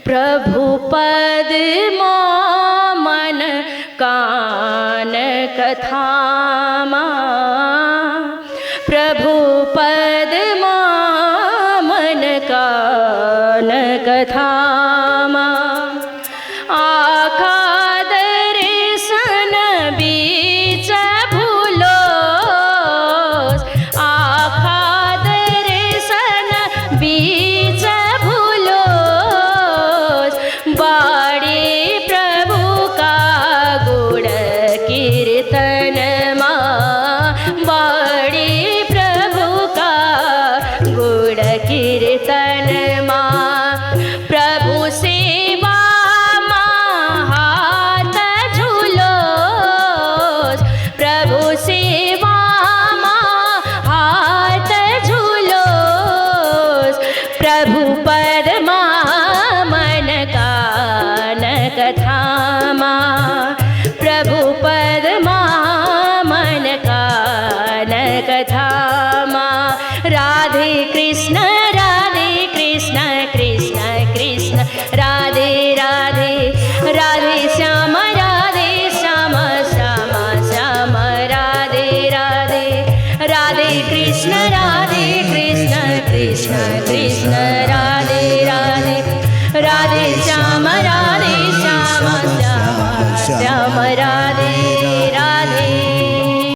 प्रभु पद मन कान कथामा प्रभु पद मन कान कथामा आखा दर्शन बीच भूलो आखा दर्शन बीच भूलो बाड़ी प्रभु का गुण कीर्तन बाड़ी प्रभु का गुण कीर्तन प्रभु सेवा हाथ झूलो प्रभु सेवा हाथ झूलो प्रभु परमा मन कान कथामा प्रभु परमा मन कान कथामा राधे कृष्ण कृष्ण कृष्ण राधे राधे राधे श्याम श्याम श्याम राधे राधे राधे कृष्ण कृष्ण कृष्ण राधे